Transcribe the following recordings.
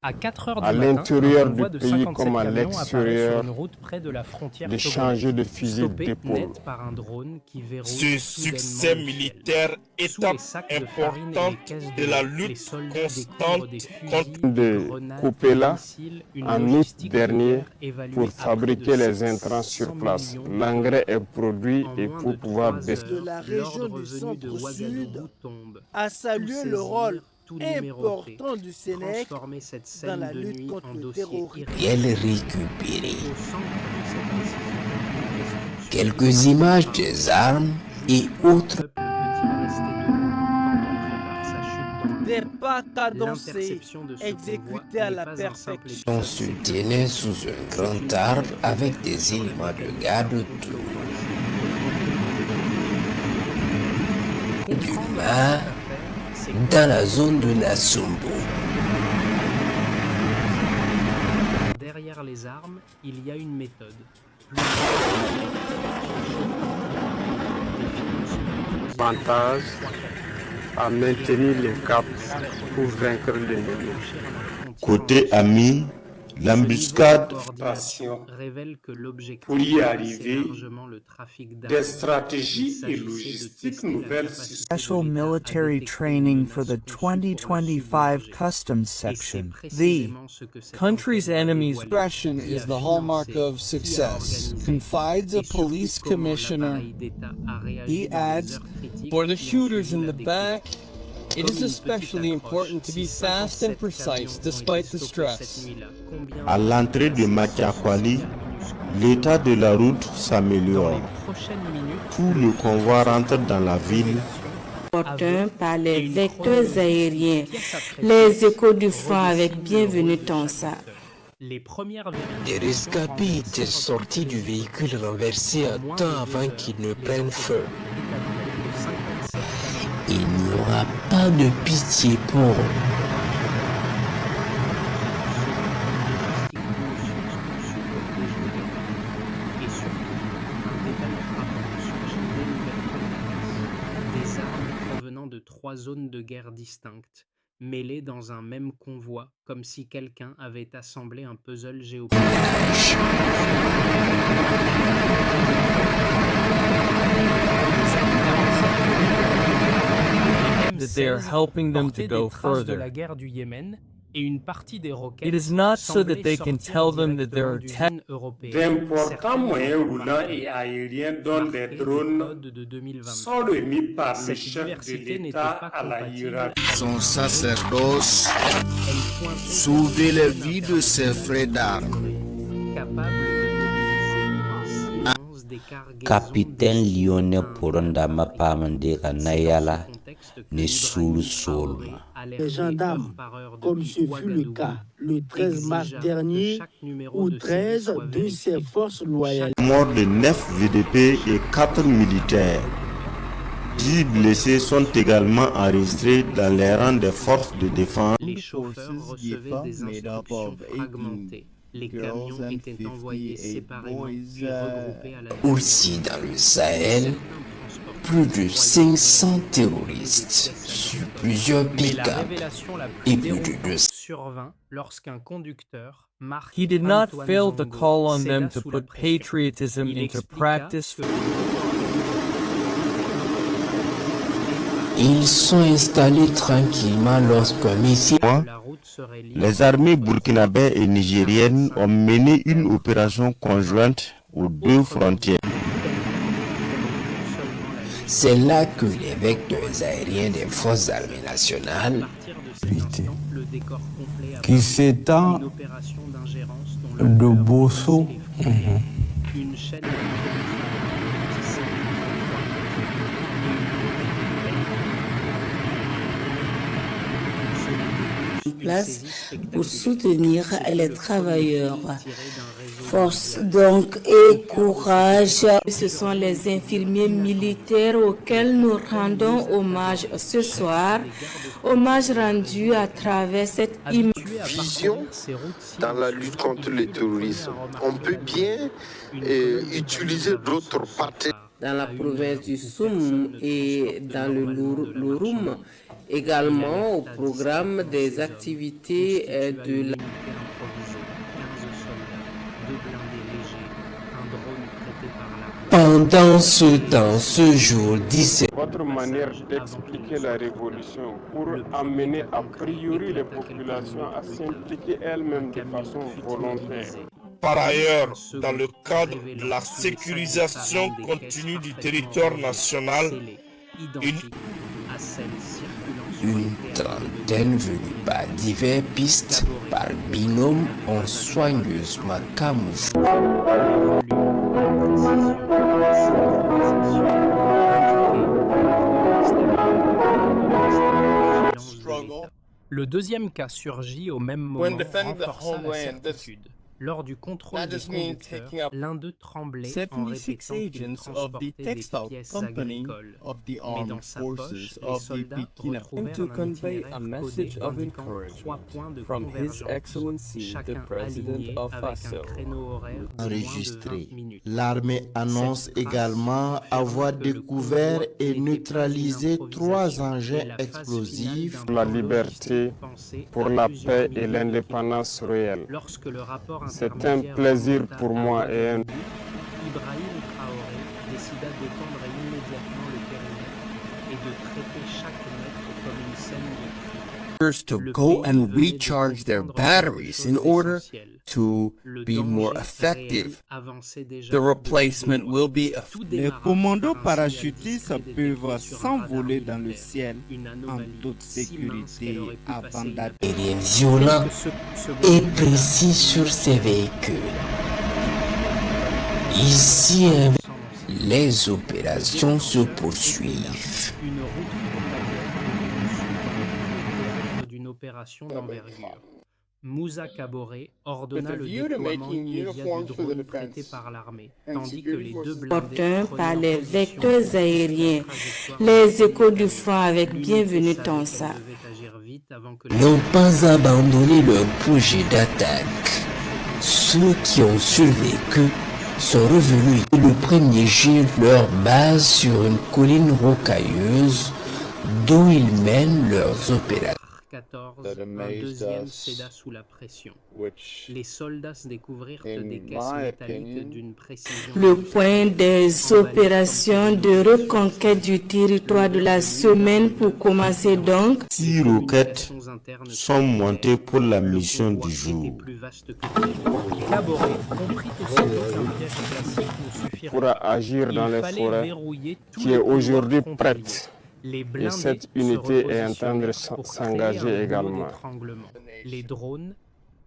À 4 heures à du matin, un l'intérieur du convoi de pays 57 comme à camions apparaît sur l'extérieur, une route près de la frontière de togolaise, changer de fusil stoppé d'épaule. net par un drone qui verrouille Ce soudainement succès le ciel. militaire, Sous les étape sacs de farine et les importante caisses de la de lait, les lutte soldats découvrent constante des contre fusils, des de grenades, Kopela des missiles, une en août logistique de dernier guerre évaluée pour à près de fabriquer les 700 intrants sur place. millions de L'engrais est dollars. produit En et moins pour de pouvoir 3 baisser. De heures, la région l'ordre du venu de centre-sud Ouagadougou tombe. a Tout salué le rôle saisir, tout numéroter, important du Sénèque transformer cette dans scène la de lutte nuit contre en le dossier terrorisme. irrégulier. Elle récupérée Au centre de cette décision, quelques images des armes et autres Des pas cadencés, L'interception de ce exécutés convoi à n'est la pas un simple perfection. sont soutenues sous un grand arbre avec des éléments de garde autour. Du Mar, dans la zone de Nassumbo. Derrière les armes, il y a une méthode. Avantage à maintenir le cap pour vaincre l'ennemi. Côté ami, l'embuscade Révèle que l'objectif Pour y c'est arriver, largement le trafic d'armes. des stratégies Il s'agissait et de logistiques tester la nouvelles capacité Special de l'État à military détecter training une for the menace conçue pour le 2025 submerger. Customs Et c'est Section. The précisément ce que cette country's enquête va enemies dévoiler. Discretion Qui is a the hallmark financé, of qui a success, organisé, confides a et surtout police comment commissioner. l'appareil d'État a réagi He dans les adds, heures critiques For the qui ont shooters suivi in la the découverte. back, it Comme is une especially petite accroche, important to be si fast and 57 precise camions ont despite été the stoppés stress. cette nuit-là, combien à l'entrée de de Machiakwali, minuscules. l'état de la route Dans s'améliore. les prochaines minutes, Tout le convoi rentre dans la ville. Opportun par les vecteurs aériens. Les échos du front avec Bienvenue Tansa. Les premières Des rescapés étaient sortis du véhicule renversé à temps avant qu'ils ne prennent feu. Il n'y aura pas de pitié pour eux. Et surtout, un détail frappant surgit dès l'ouverture des armes provenant de 3 zones de guerre distinctes, mêlées dans un même convoi, comme si quelqu'un avait assemblé un puzzle géopolitique. That they are helping them to go de further. la guerre du Yémen et une partie des roquettes It is not so that they can semblaient tell them that sortir there are directement d'usines européennes. D'importants Certaines moyens ont roulants marqué et aériens dont des des drones codes de 2023. sont remis par le Cette chef de diversité n'était l'État pas à la compatible hiérarchie. Son sacerdoce, Elle pointait sauver la vie de ses frères d'armes. capable de mobiliser un silence des cargaisons Capitaine destinées Lyonnais à un Porondama Pamandeka C'est Nayala dans ce contexte que ne Ibrahim soul Traoré, Solma. alerté Les gendarmes, heure par heure comme depuis ce fut le Ouagadougou, cas le 13 mars exigea que dernier, chaque numéro où de série 13 soit de vérifié. ses forces loyales Mort de 9 VDP et 4 militaires. 10 blessés sont également enregistrés dans les rangs des forces de défense. Les chauffeurs recevaient des instructions fragmentées. Les camions étaient envoyés séparément puis regroupés à la Aussi dans le Sahel, plus de 500 terroristes sur plusieurs Mais la pick-up révélation la plus et plus de déroutante 200. survint lorsqu'un conducteur, Marc He did not Antoine fail to Zongo, call on céda them to sous la put pression. patriotism Il into expliqua practice. que Ils sont installés tranquillement lorsqu'un missile la route serait libre. Les armées burkinabè et nigériennes ont mené une opération conjointe aux deux frontières. C'est là que les vecteurs aériens des forces armées nationales Le décor complet a qui s'étend une opération d'ingérence dont de l'ampleur Bosso est effrayante. Une chaîne Place pour soutenir les travailleurs. Force donc et courage. Ce sont les infirmiers militaires auxquels nous rendons hommage ce soir. Hommage rendu à travers cette image. Vision dans la lutte contre le terrorisme. On peut bien utiliser d'autres parties. dans la à une province du ou Soum personne et transporte dans le normalement de la Louroum, marchandise. également au Il alerte à programme discrètement des ses hommes, activités constitue à de une la... unité improvisée, 15 soldats, 2 blindés légers, un drone prêté par l'armée. Pendant ce temps, ce jour 17 Votre manière d'expliquer la révolution pour amener a priori les populations à s'impliquer elles-mêmes de façon volontaire. Par ailleurs, dans le cadre de la sécurisation continue du territoire national, une trentaine venue par diverses pistes, par binôme, ont soigneusement camouflé. Le deuxième cas surgit au même moment, renforçant la certitude. Lors du contrôle des conducteurs, l'un d'eux tremblait en 76 répétant qu'il agents of transportait the des textile pièces company agricoles. of the Mais dans armed sa poche, forces les of the soldats Burkina retrouvèrent to un convey a itinéraire message codé of indiquant 3 encouragement points de from His convergence, Excellency the chacun President aligné of avec un Faso. créneau horaire de moins de Enregistré. 20 minutes. L'armée annonce Cette trace également affirme avoir que le découvert convoi et n'était pas une neutralisé improvisation, 3 mais engins la phase finale explosifs. d'un Pour la plan liberté, logistique pensé pour à la plusieurs paix et milliers de l'indépendance réelle. Lorsque le rapport C'est un intermédiaire plaisir remonta pour à moi et un... Ouagadougou, Ibrahim Traoré décida d'étendre immédiatement le périmètre et de traiter chaque mètre comme une scène de crime. To Le go pays and venait de recharge their comprendre batteries quelque in chose order d'essentiel. to Le be more danger effective. réel avançait déjà The depuis replacement des mois. will be a Tout Les démarra commandos par un signal parachutistes discret peuvent détecté sur un s'envoler radar dans le militaire, ciel une en anomalie toute si mince sécurité qu'elle aurait pu avant passer d'atterrir. aérien violent et précis sur ces véhicules. Ici, les opérations se poursuivent. Une route frontalière d'une opération d'envergure. Moussa Kaboré ordonna le déploiement immédiat du drone prêté par l'armée, tandis que les deux blindés Porteurs par prenaient les position vecteurs sur la aériens. trajectoire Les échos du front avec L'unité bienvenue savait Tansa. qu'elle devait agir vite avant que N'ont pas abandonné leur projet d'attaque. Ceux qui ont survécu sont revenus le premier jour leur base sur une colline rocailleuse d'où ils mènent leurs opérations. 14, un deuxième céda sous la pression. Les soldats découvrirent des caisses métalliques d'une précision. Le point des opérations de reconquête du territoire de la semaine pour commencer donc. 6 roquettes sont montées pour la mission du jour. Caboret comprit aussitôt qu'un piège classique ne suffirait pour agir dans les forêts, verrouiller tous qui les est couloirs aujourd'hui frontaliers. prête. Les Et blindés cette se unité est en train de repositionnèrent pour créer s'engager un rouleau également. d'étranglement. Les drones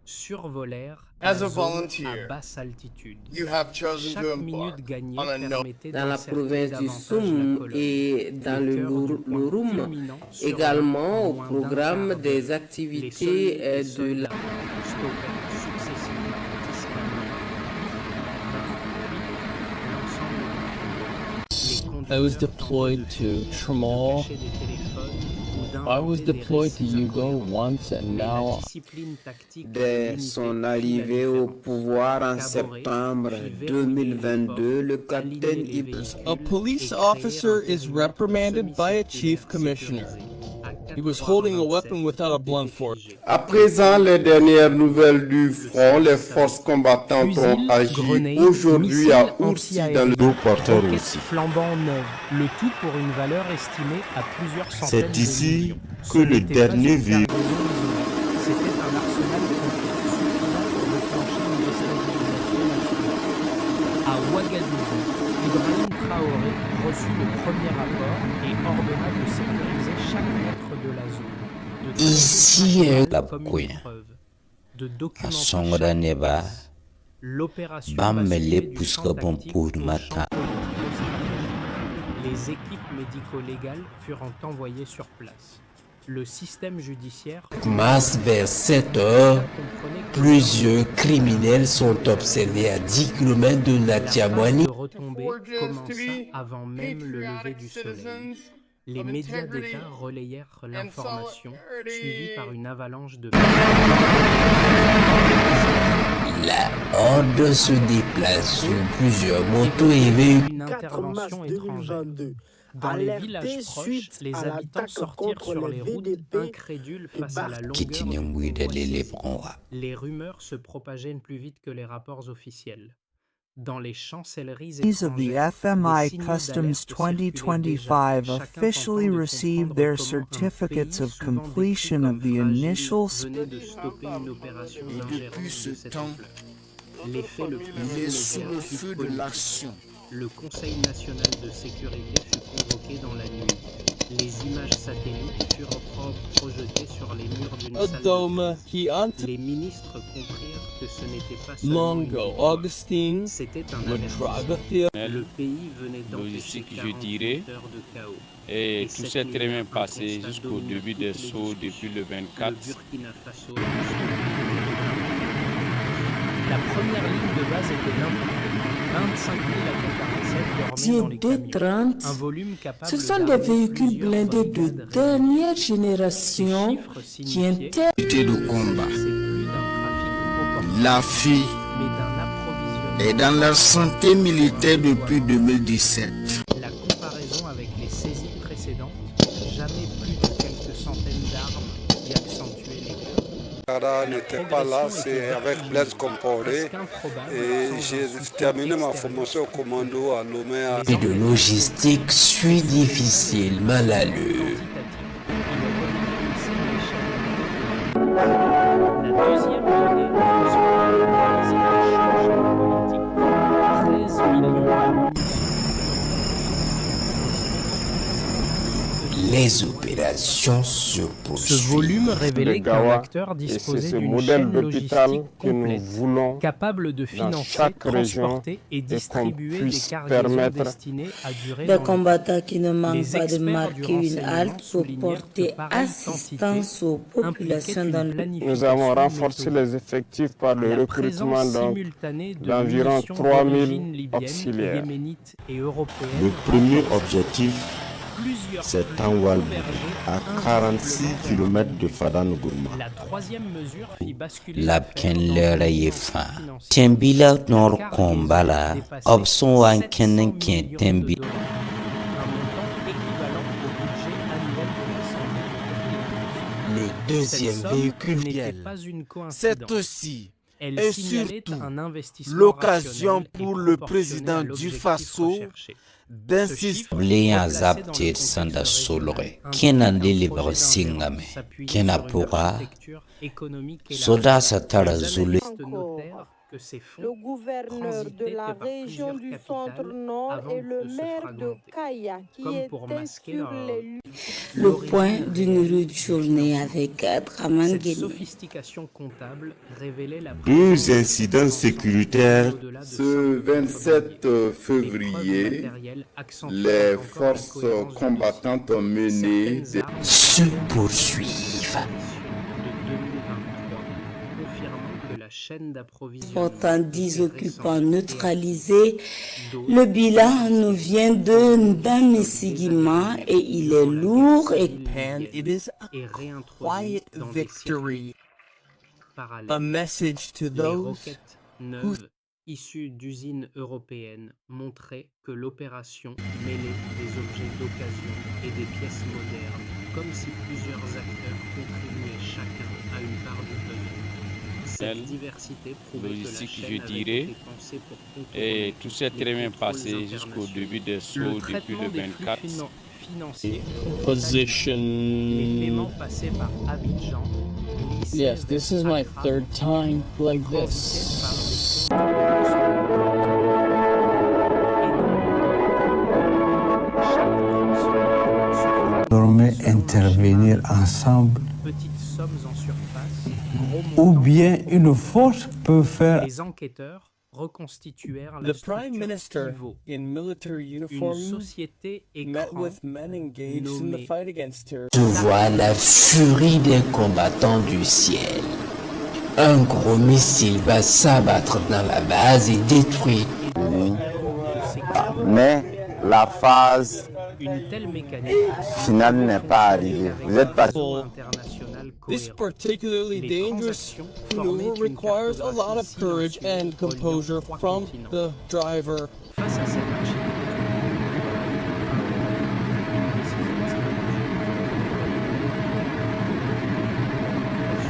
survolèrent As la a zone volunteer, à basse altitude. you have chosen Chaque to minute embark gagnée on a note. permettait Dans la d'encercler province du davantage la Soum colonne. et dans le cœur du point Louroum, culminant sur également en au moins d'un programme quart des d'heure. activités Les de soldats la... stoppèrent successivement I was deployed to Tramal. I was deployed to Yugo once and now Dès son arrivée au pouvoir en septembre 2022, le capitaine a police officer is reprimanded by a chief commissioner. He was holding a weapon without a blunt force. À présent, les dernières nouvelles du front, les forces combattantes ont agi aujourd'hui à Oursi dans le porteur aussi. flambant neuve, le tout pour une valeur estimée à plusieurs centaines C'est ici de millions. que le dernier véhicule. véhicule. C'était un arsenal complet suffisant pour déclencher une déstabilisation nationale. À Ouagadougou, Ibrahim Traoré reçut le premier rapport et ordonna de sécuriser chaque mètre de la zone. De traiter Ici est la comme une bouille. preuve, de documenter Songo chaque Neba, l'opération Bam va les suivre du pousse champ bon tactique pour au champ matin. politico-stratégique. Les équipes médico-légales furent envoyées sur place. Le système judiciaire Masse vers 7 heures, plusieurs criminels sont observés à 10 km de Natiamouani. de retombée commença avant même le lever du soleil. Les médias d'État relayèrent l'information, suivie par une avalanche de... La gardes se déplacent sur plusieurs motos et véhicules. Une 4 mars intervention étrangère. 2022. Dans les Alertés villages proches, suite les à habitants l'attaque sortirent contre sur les les routes VDP incrédules face à la longueur du Kitinemboué convoi d'aller les saisi. prendre. Les rumeurs se propageaient plus vite que les rapports officiels. Dans les chancelleries Of the étrangères, FMI des signaux Customs d'alerte circulaient déjà, 2025 chacun officially tentant de received comprendre their comment un certificates pays of souvent décrit completion comme of the fragile initial venait de stopper une opération Et d'ingérence depuis ce de cette temps, ampleur. L'effet le plus il est sous immédiat le fut feu de politique. l'action. Le Conseil national de sécurité fut convoqué dans la nuit. Les images satellites furent projetées sur les murs d'une salle de classe. Les ministres comprirent que ce n'était pas seulement une Longo victoire, Augustine, c'était un le avertissement. Dragathir. Le pays venait d'empêcher Logistique, je 48 dirais. heures de chaos. Et tout s'est très bien un passé constat jusqu'au dominant début toutes des les sauts discussions. depuis le 24. Le Burkina Faso. La première ligne de base était limpide. 25 000 AK-47 dormaient dans les camions. D30, Un volume capable ce sont des d'armer véhicules plusieurs blindés de brigades dernière Ces génération chiffres qui signifiaient intègrent De combat. c'est plus d'un trafic opportun, La fille mais d'un approvisionnement. est dans la santé militaire depuis 2017. La comparaison avec les saisies précédentes, jamais plus de quelques centaines d'armes y accentuait les gains. Kara n'était pas là, c'est avec Blaise Compaoré et j'ai terminé ma formation au commando à Lomé. Et de logistique suit difficilement l'allure. La deuxième donnée analyser les changements politiques. 13 millions de munitions. Les opérations se Ce poursuivent. volume révélait qu'un Gawa, acteur et c'est disposait ce d'une modèle chaîne d'hôpital logistique que nous complète, voulons capable de dans financer, chaque région transporter et qu'on distribuer des puisse cargaisons permettre destinées à durer des dans le temps. combattants qui ne manquent Les pas de experts du marquer une renseignement halte pour soulignèrent porter que pareille assistance aux quantité populations impliquait dans une le planification Nous avons renforcé méthodique. les effectifs par le La recrutement présence donc simultanée de d'environ munitions 3000 d'origine libyenne, auxiliaires. yéménite et européenne Le premier objectif, plusieurs c'est flux Tanwal, convergeaient à 46 km de Fadan-Gourma. La troisième mesure fit basculer La l'affaire dans kenlera une ye crise fa. financière. Tiembila nor Car kombala. les dépassait Opson wan 700 kenen millions kien de tembi. dollars, un montant équivalent au budget annuel de la santé. Le deuxième Cette somme véhicule n'était fiel. pas une coïncidence. C'est aussi Elle et signalait surtout un investissement l'occasion rationnel et pour le proportionné à président du l'objectif Faso recherché. d'insister. Blian zaptir sanda solore. Kenan deliver singame. Kena pura. Soda satara zulu. Que ces fonds le gouverneur de la région du centre-nord et le maire de Kaya qui étaient sur les Le point d'une rude journée avec Draman Cette Guéni. sophistication comptable révélait la 12 incidents sécuritaires. Ce 27 février, les forces combattantes ont mené des... Se poursuivent. Portant 10 occupants neutralisés, le bilan nous vient de Ndamisigima et il est lourd et And it is a quiet victory. A message to Les those roquettes neuves issues d'usines européennes montraient que l'opération mêlait des objets d'occasion et des pièces modernes, comme si plusieurs acteurs contribuaient chacun à une part du puzzle. Cette diversité prouvait que la Logistique, chaîne je avait dirais. été pensée pour contourner Et tout s'est très bien passé jusqu'au début des sauts depuis le 24. financiers, Position. les paiements passés par Abidjan. Yes, this is my third time like this. Désormais intervenir ensemble Petites sommes en surface, ou bien une force peut faire les enquêteurs reconstituèrent la The Prime Minister Ivo, in military une uniform société met écran with men engaged in the nommée fight against terror. Tu vois la furie des combattants du ciel. Un gros missile va s'abattre dans la base et détruire. Mais la phase une telle mécanique finale n'est pas arrivée. Vous êtes parti. international This cohérent. particularly Les dangerous transactions formaient maneuver une requires a lot of cartographie courage silencieuse and composure reliant trois from continents. the driver. Face à cette architecture,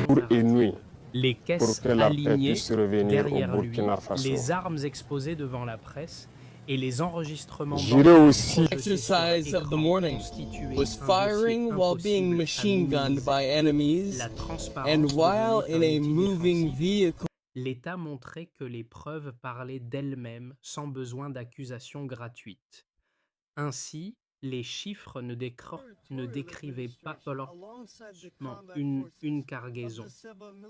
Jour et nuit, les pour caisses que la paix alignées puisse revenir au derrière lui, Burkina Faso. les armes exposées devant la presse et les enregistrements J'irai aussi Exercise of the morning was firing while being machine gunned by enemies and while in a moving vehicle. L'État montrait que les preuves parlaient d'elles-mêmes sans besoin d'accusations gratuites. Ainsi, les chiffres ne décrivaient pas une cargaison.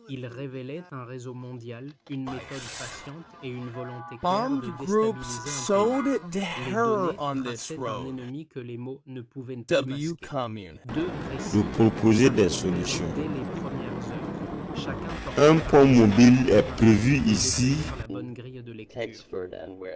Ils révélaient un réseau mondial, une méthode patiente et une volonté claire de Armed groups déstabiliser un sowed pays. Les terror données on this traçaient d'un road. ennemi que les mots ne pouvaient pas W masquer. Commune. Deux récits de proposer des solutions. dès les premières heures. Chacun Un pont mobile est prévu ici. la bonne grille de lecture.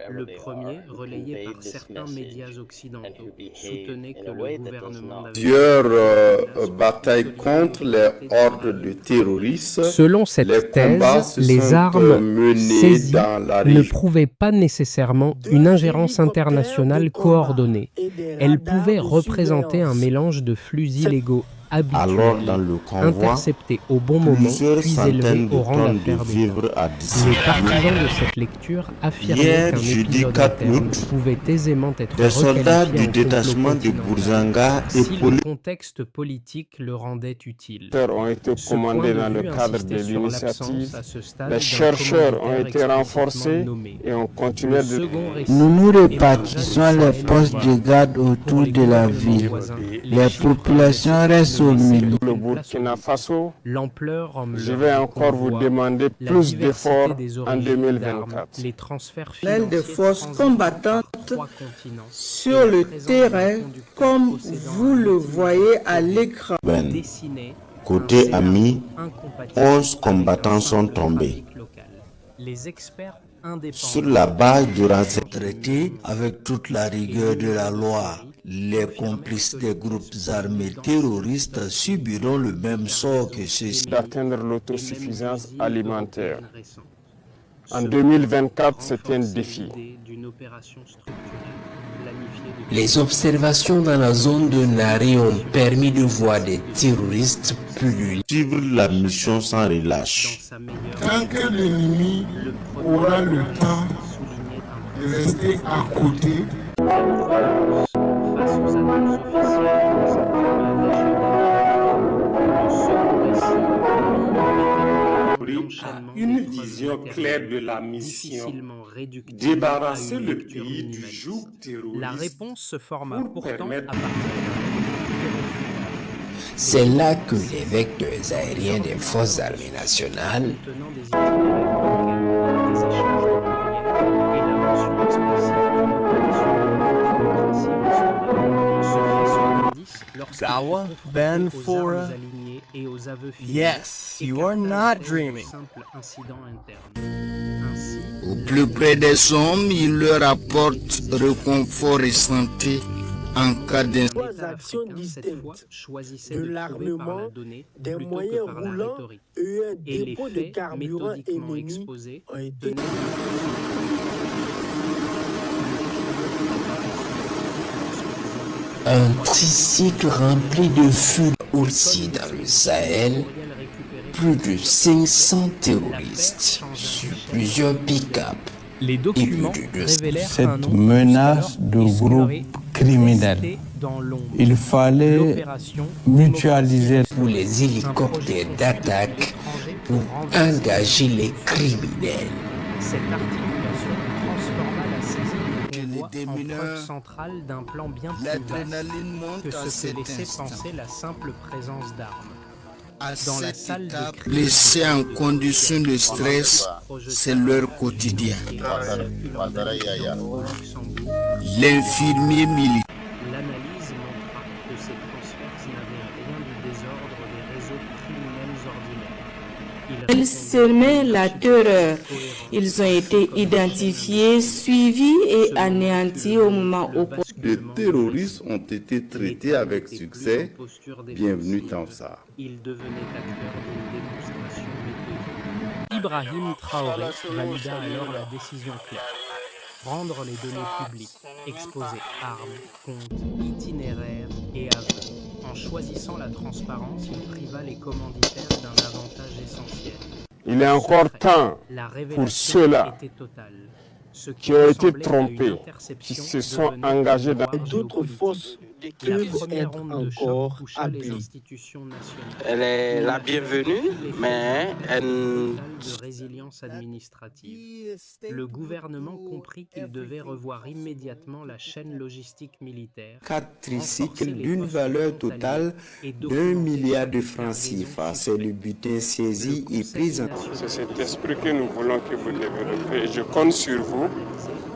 Le premier, relayé par certains médias occidentaux, soutenait que le gouvernement n'avait Plusieurs batailles contre les hordes de terroristes. Selon cette Les combats thèse, se les sont armes menés saisies dans la ne région. prouvaient pas nécessairement une ingérence internationale coordonnée. Elles pouvaient représenter un mélange de flux illégaux Alors, dans habituels, le convoi, interceptés au bon moment, plusieurs puis centaines élevés de au rang tonnes de d'affaires vivres d'État. à Les distribuer. partisans de cette lecture affirmaient Hier, qu'un jeudi épisode 4 interne août, pouvait aisément être des soldats requalifié du en complot détachement de continental Bourzanga si le épaulés contexte politique le rendait utile. ont été Ce commandés point dans de le vue cadre de insistait sur l'initiative. l'absence à ce stade Les d'un chercheurs ont commanditaire été explicitement renforcés nommé. et ont continué Le de... second récit Nous nous émergea répartissons du les Sahel postes de garde pour autour les de la gouvernements ville. voisins. Les chiffres populations récents restent ne au laissaient milieu. Le aucune place Burkina au Faso, l'ampleur je vais encore vous demander plus d'efforts en 2024. les transferts L'aile financiers des forces transitant combattantes par 3 continents sur le terrain, comme vous le voyez à l'écran. Ben. dessinaient Côté ami, incompatible 11 combattants avec un sont simple tombés. trafic local. Les experts indépendants Sur la base du renseignement, Traité avec toute la rigueur de la loi. Les complices des groupes armés terroristes subiront le même sort que ceux-ci. D'atteindre l'autosuffisance alimentaire. En 2024, c'est un défi. Les observations dans la zone de Nari ont permis de voir des terroristes plus suivre la mission sans relâche. Tant que l'ennemi aura le temps de rester à côté, face aux annonces officielles des Une vision claire de la mission, débarrasser le pays du joug terroriste. La réponse se forma pourtant à permettre- partir C'est là que les vecteurs aériens des forces armées nationales tenant des itinéraires bancaires, des échanges de courriels et la mention explicite d'une opération de démocratie restaurée se fait son indice lorsqu'il Dawa fut confronté Ben aux Fora. armes alignées et aux aveux finaux, Yes, et you are cartographe not de dreaming. simples incidents internes. Ainsi, Au plus près des hommes, il leur apporte réconfort et santé en cas d'incident. l'État actions africain, cette fois, distinctes choisissait de de trouver par l'armement, la donnée des plutôt moyens que par la roulants rhétorique. et un Et les dépôt de faits carburant méthodiquement ennemi exposés ont été tenaient un tricycle rempli de feu aussi dans le Sahel, plus de 500 terroristes sur plusieurs pick-up Les et documents plus de 200. révélèrent un Cette nom menace de qui groupe serait criminel. resté dans l'ombre. Il fallait L'opération mutualiser Pour les hélicoptères d'attaque pour engager les criminels. Cette articulation transforma la saisie du convoi des en mineurs, preuve centrale d'un plan bien plus l'adrénaline vaste monte que à ce cet que laissait instant. penser la simple présence d'armes. À Dans la cette salle de étape, crise, laissés en condition de stress, c'est leur quotidien. L'infirmier militaire. L'analyse montra que ces transferts n'avaient rien du désordre des réseaux criminels ordinaires. Ils semaient la terreur. Ils ont été identifiés, suivis et anéantis au moment opportun. de terroristes ont été traités avec succès. Bienvenue Tamsar. Il devenait acteur d'une démonstration méthodique. Ibrahim Traoré valida alors la décision claire. Rendre les données publiques, exposer armes, comptes, itinéraires et aveux. En choisissant la transparence, il priva les commanditaires d'un avantage essentiel. Il est encore temps pour ceux-là qui ont été trompés, qui se sont engagés dans d'autres forces peuvent être encore appelées. Elle est la bienvenue, mais elle... de résilience administrative. Le gouvernement comprit qu'il devait revoir immédiatement la chaîne logistique militaire. 4 tricycles d'une valeur totale d'1 milliard de francs CFA. C'est le butin saisi et pris en compte. C'est cet esprit que nous voulons que vous développez. Et je compte sur vous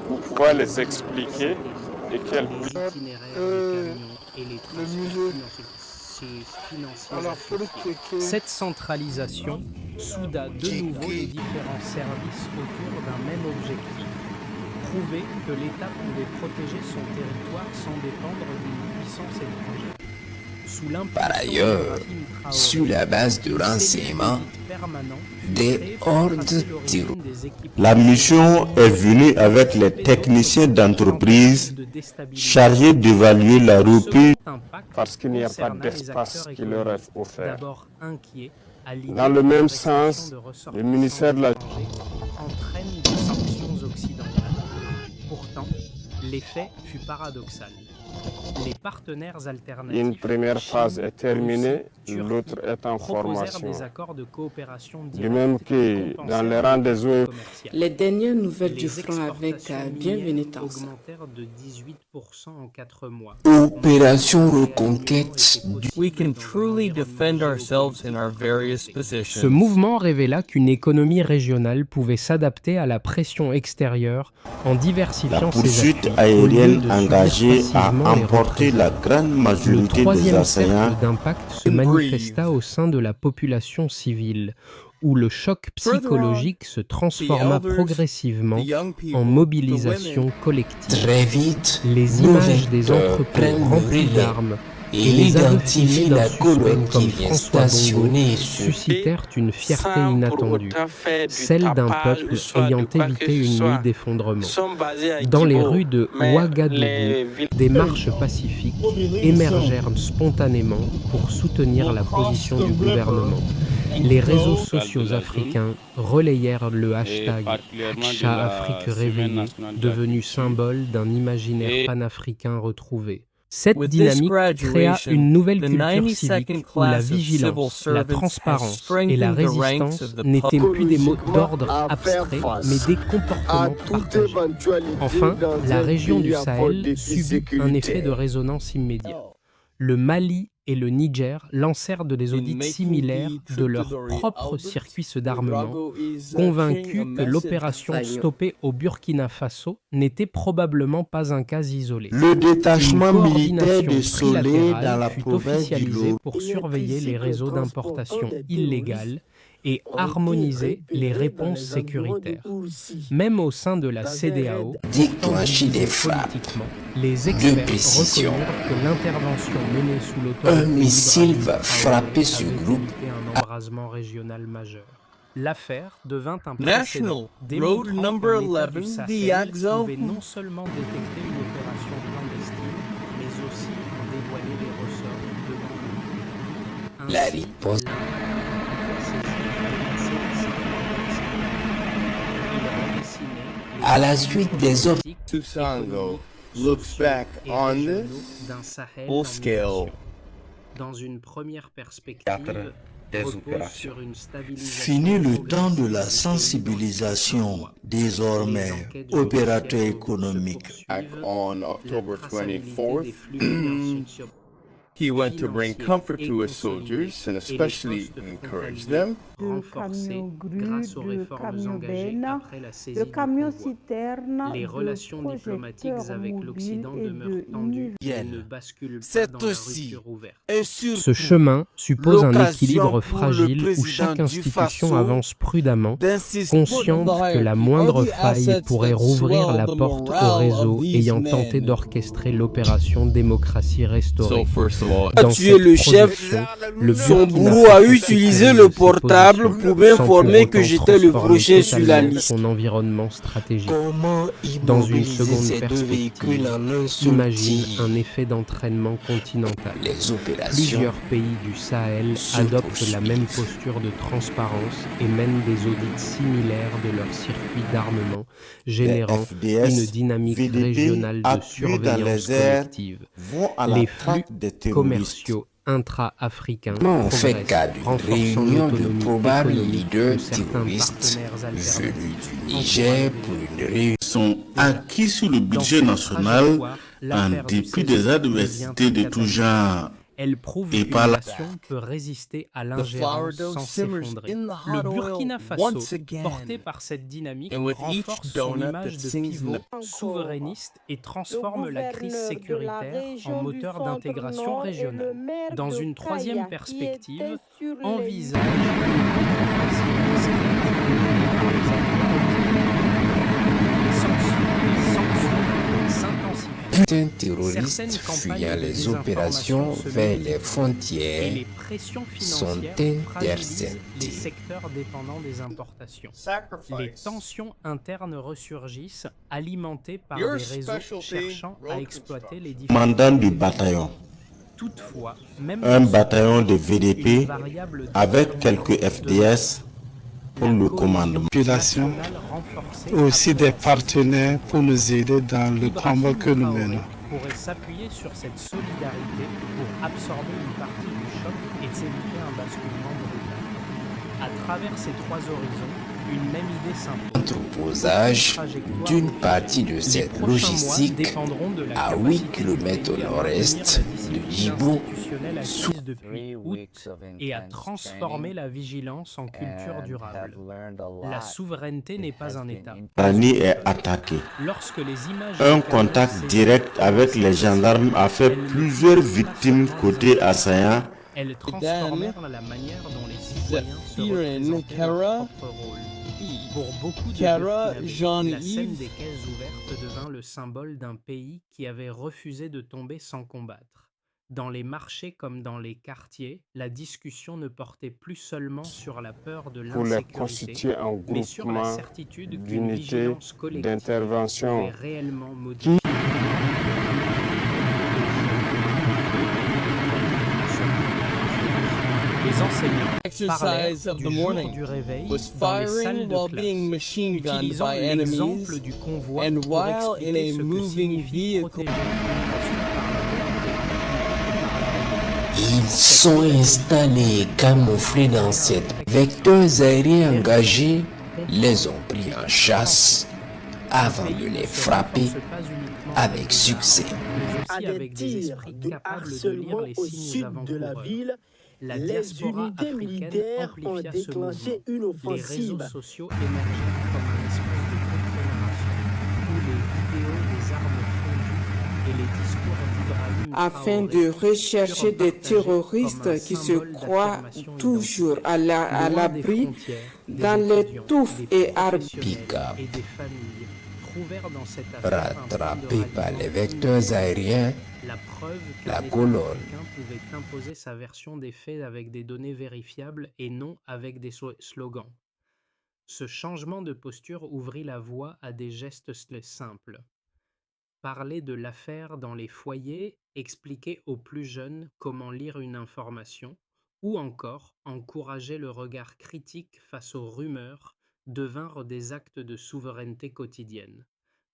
pour pouvoir les expliquer et qu'elles puissent. Cette centralisation souda de nouveau les différents services autour d'un même objectif. Prouver que l'État pouvait protéger son territoire sans dépendre d'une puissance étrangère. Par ailleurs, sur la base de renseignements, des hordes terroristes. La mission est venue avec les techniciens d'entreprise chargés d'évaluer la rupture parce qu'il n'y a pas d'espace qui leur est offert. Dans le même sens, le ministère de la entraîne des sanctions occidentales. Pourtant, l'effet fut paradoxal. Les partenaires alternatifs. Une première phase est terminée, l'autre est en formation. Des accords de coopération de même que dans les rangs des ONG. Les dernières nouvelles du front avec Bienvenue Tamsar. Augmentèrent de 18% en 4 mois. Opération reconquête du... We can truly defend ourselves in our various positions. Ce mouvement révéla qu'une économie régionale pouvait s'adapter à la pression extérieure en diversifiant ses poursuite actions, aérienne engagée à emporter la grande majorité des assaillants. Le troisième cercle d'impact se manifesta au sein de la population civile, où le choc psychologique se transforma progressivement en mobilisation collective. Très vite, les images des entrepôts remplis d'armes et les identifiés d'un suspect comme François Bongo suscitèrent une fierté inattendue, celle d'un peuple ayant évité une nuit d'effondrement. Dans les rues de Ouagadougou, des marches pacifiques émergèrent spontanément pour soutenir la position du gouvernement. Les réseaux sociaux africains relayèrent le hashtag Aksha Afrique réveillée, devenu symbole d'un imaginaire panafricain retrouvé. Cette dynamique créa une nouvelle culture civique où la vigilance, la transparence et la résistance n'étaient plus des mots d'ordre abstraits, mais des comportements partagés. Enfin, la région du Sahel subit un effet de résonance immédiat. Le Mali et le Niger lancèrent des audits similaires de leurs propres circuits d'armement, convaincus que l'opération stoppée au Burkina Faso n'était probablement pas un cas isolé. Le détachement militaire de Solé dans la fut province officialisé du pour surveiller les réseaux d'importation illégales et harmoniser les réponses sécuritaires. Même au sein de la CEDEAO, déclencher des frappes les experts de précision. reconnurent que l'intervention menée sous l'autorité Un missile va d'Ibrahim frapper ce avait groupe. évité un embrasement régional majeur. L'affaire devint un National précédent, Road démontrant number qu'un État du 11, Sahel Diaxo. pouvait non seulement détecter une opération clandestine, mais aussi en dévoiler les ressorts devant le La riposte. À la suite des offres. Tusango looks back on this full scale. Dans une première perspective, repose sur une stabilisation. Fini le temps de la sensibilisation, désormais opérateur économique. back on October 24th. He went to bring comfort to his soldiers and especially encourage them. Renforcés grâce aux réformes engagées après la saisie du convoi. Les relations diplomatiques avec l'Occident demeurent tendues et ne basculent pas dans la rupture ouverte. Ce chemin suppose un équilibre fragile où chaque institution avance prudemment, consciente que la moindre faille pourrait rouvrir la porte au réseau ayant tenté d'orchestrer l'opération démocratie restaurée. A tué le chef, son bourreau a utilisé le portable pour m'informer que j'étais le prochain sur la liste. Son environnement stratégique. Dans une seconde perspective, imagine un effet d'entraînement continental. Plusieurs pays du Sahel adoptent la même posture de transparence et mènent des audits similaires de leurs circuits d'armement, générant une dynamique régionale de surveillance collective. Les flux commerciaux intra-africains réunion de probables leaders terroristes venus du Niger pour une réunion sont acquis sur le budget national en dépit des adversités de tout genre. Elle prouve qu'une nation peut résister à l'ingérence sans s'effondrer. Le Burkina Faso, porté par cette dynamique, renforce son image de pivot souverainiste et transforme la crise sécuritaire en moteur d'intégration régionale. Dans une troisième perspective, envisage Certains terroristes fuyant les opérations vers les frontières sont interceptés. Les secteurs dépendants des importations. Les tensions internes ressurgissent, alimentées par des réseaux cherchant à exploiter les différents Commandant du bataillon. Toutefois, même un bataillon de VDP avec quelques FDS pour le commandement. Population, aussi des partenaires pour nous aider dans le combat que nous menons. Pourrait s'appuyer sur cette solidarité pour absorber une partie du choc et éviter un basculement brutal. À travers ces trois horizons, une même idée s'impose. Entreposage d'une partie de cette logistique à 8 km au nord-est de Djibou depuis août et à transformer la vigilance en culture durable. La souveraineté n'est pas un État. Rani est attaqué. Lorsque les images un contact direct avec les gendarmes a fait plusieurs victimes côté assaillant. Elles transformèrent la manière dont les citoyens se représentaient leur propre rôle. Pour beaucoup de Burkinabés, la scène des caisses ouvertes devint le symbole d'un pays qui avait refusé de tomber sans combattre. Dans les marchés comme dans les quartiers, la discussion ne portait plus seulement sur la peur de l'insécurité, mais sur la certitude qu'une vigilance collective pouvait réellement modifier. Les enseignants parlaient du jour du réveil dans les salles de classe, utilisant l'exemple du convoi pour expliquer ce que signifie protéger. Ils sont installés et camouflés dans cette vecteurs aériens engagés, les ont pris en chasse avant de les frapper avec succès. À des tirs de harcèlement au sud de la ville, les unités militaires ont déclenché une offensive. Les réseaux sociaux émergèrent comme un espèce de contre-narration où les vidéos des armes fondues et les discours d'Ibrahim afin de rechercher des terroristes qui se croient toujours à l'abri dans les touffes et arbres. Rattrapé par les vecteurs aériens, la colonne pouvait imposer sa version des faits avec des données vérifiables et non avec des slogans. Ce changement de posture ouvrit la voie à des gestes simples. Parler de l'affaire dans les foyers, expliquer aux plus jeunes comment lire une information, ou encore encourager le regard critique face aux rumeurs devinrent des actes de souveraineté quotidienne,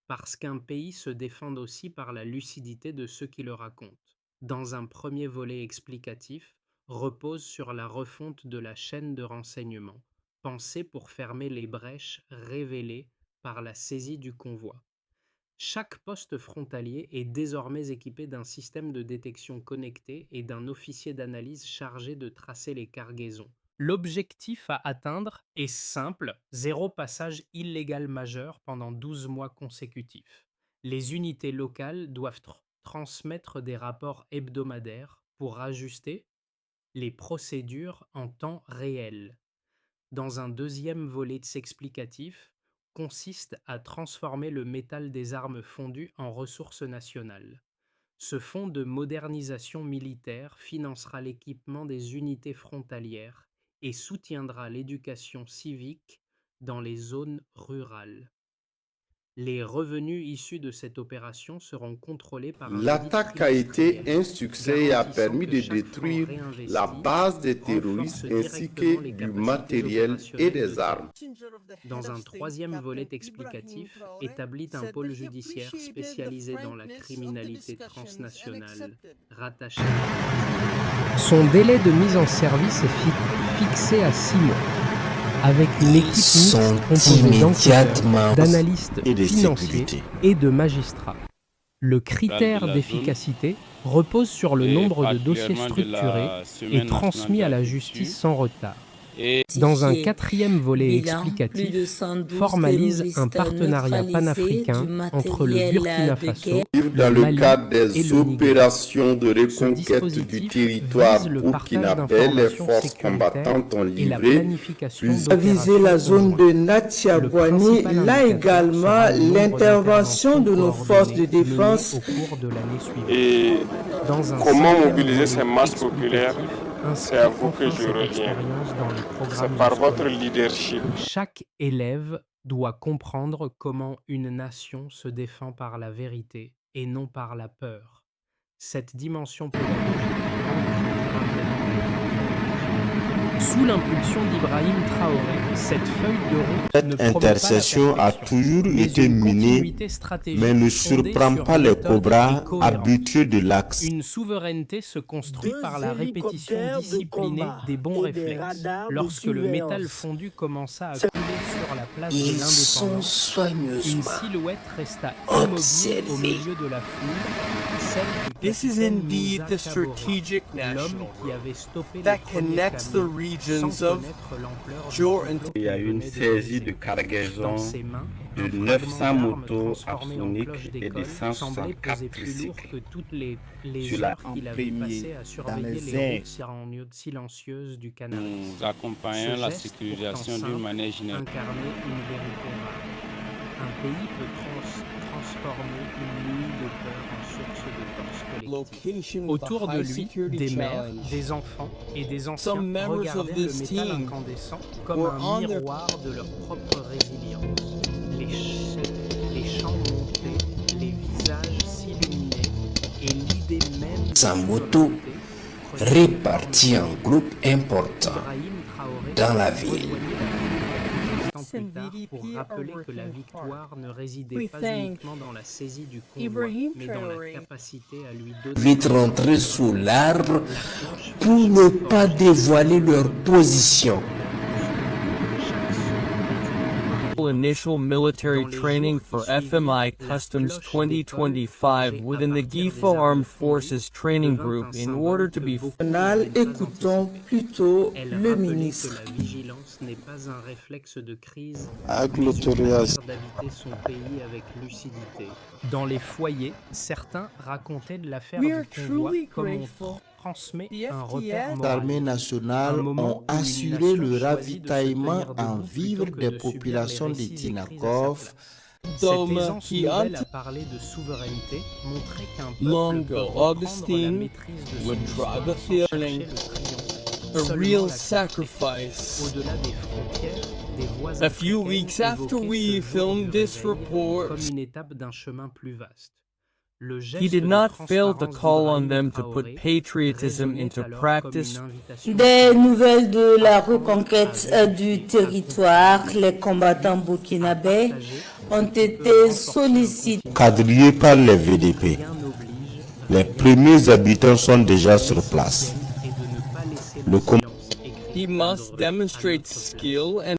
parce qu'un pays se défend aussi par la lucidité de ceux qui le racontent. Dans un premier volet explicatif, repose sur la refonte de la chaîne de renseignement, pensée pour fermer les brèches révélées par la saisie du convoi. Chaque poste frontalier est désormais équipé d'un système de détection connecté et d'un officier d'analyse chargé de tracer les cargaisons. L'objectif à atteindre est simple, 0 passage illégal majeur pendant 12 mois consécutifs. Les unités locales doivent transmettre des rapports hebdomadaires pour ajuster les procédures en temps réel. Dans un deuxième volet explicatif, consiste à transformer le métal des armes fondues en ressources nationales. Ce fonds de modernisation militaire financera l'équipement des unités frontalières et soutiendra l'éducation civique dans les zones rurales. Les revenus issus de cette opération seront contrôlés par un L'attaque a été un succès et a permis de détruire la base des terroristes ainsi que du matériel et des armes. Dans un troisième volet explicatif, établit un pôle judiciaire spécialisé dans la criminalité transnationale, rattaché. Son délai de mise en service est fixé à 6 mois. Avec une équipe mixte composée d'enquêteurs, d'analystes financiers et de magistrats. Le critère d'efficacité repose sur le nombre de dossiers structurés et transmis à la justice sans retard. Dans un quatrième volet explicatif, formalise un partenariat panafricain entre le Burkina Faso, dans le Mali cadre et des le Niger. opérations de Ce reconquête du dispositif territoire vise le burkinabé, partage les d'informations forces sécuritaires combattantes ont et la livré planification plusieurs A visé la zone de Natiabouani, là également l'intervention de nos forces de défense. au cours de l'année suivante. Et Dans un comment cinquième mobiliser ces volet masses populaires, c'est à vous que enfin je cette reviens. expérience dans les C'est programmes par votre scolaires. leadership. Chaque élève doit comprendre comment une nation se défend par la vérité et non par la peur. Cette dimension pédagogique sous l'impulsion d'Ibrahim Traoré, cette feuille de route ne Cette promet pas la intercession a perfection, toujours mais été une menée, continuité stratégique mais ne fondée surprend sur pas les méthode cobras et cohérence. habitués de l'axe. Une souveraineté se construit Deux par la répétition hélicoptères de disciplinée combat des bons et des réflexes. radars de Lorsque le métal surveillance. fondu commença à couler sur la place de Ils sont l'indépendance, une soigneusement silhouette resta immobile au observés. milieu de la foule, celle du This is capitaine indeed Moussa the strategic Kabora, l'homme national qui avait stoppé that les premiers connects the camions regions sans of connaître l'ampleur du Jor complot and Il y a qui eu une venait de saisie de briser. cargaison Dans ses mains, de un 900 fragment motos d'arme transformé en cloche absoniques et d'école de semblait 164 peser plus lourd tricycles. que toutes les Sur la heures qu'il avait passées à surveiller les routes silencieuses du Canada. Nous accompagnons Ce la geste, sécurisation pourtant d'une simple, manière générale. incarnait une vérité rare. Un pays peut transformer une nuit de peur en source de force collective. location with a Autour de high lui, security des mères, challenge. des enfants et des anciens Some members of regardaient le this métal team incandescent comme were un on their- miroir de leur propre résilience. Les chants montaient, les visages s'illuminaient et l'idée même de Sa la moto souveraineté prenait répartie en groupes importants Ibrahim Traoré dans la rejoignait ville. la ville plus tard pour rappeler que la victoire ne résidait pas uniquement dans la saisie du convoi, mais dans la capacité à lui donner Vite rentrer sous l'arbre pour ne pas dévoiler leur position. Initial military training for FMI Customs 2025 within the GIFO Armed Forces Training Group in order to be Écoutons plutôt Elle le rappelait ministre. que la vigilance n'est pas un réflexe de crise, Avec mais une l'autorisation. manière d'habiter son pays avec lucidité. Dans les foyers, certains racontaient de l'affaire We are du convoi truly comme grateful. on transmet The un FTS repère Les moral. armées nationales Un moment ont où une assuré nation le choisit de se ravitaillement tenir en debout vivres plutôt que des de subir les populations de récits écrits à sa Tinakov. place. Cette Doma aisance qui nouvelle ant- à parler de souveraineté montrait qu'un peuple Longo peut reprendre la Augustine maîtrise de son would histoire drive a sans chercher feeling, le triomphe. a Seulement real la sacrifice. Au-delà des frontières, des voix A few africaines weeks after évoquaient we ce jour filmed du this réveil report, comme une étape d'un chemin plus vaste. Le he geste did de not fail to transparence call on d'Ibrahim them to Traoré put patriotism résonnait into alors practice. comme une invitation Des nouvelles de la reconquête du territoire, les combattants burkinabés ont été sollicités. Quadrillés par les VDP. Les premiers habitants sont déjà sur place. Le He must demonstrate skill and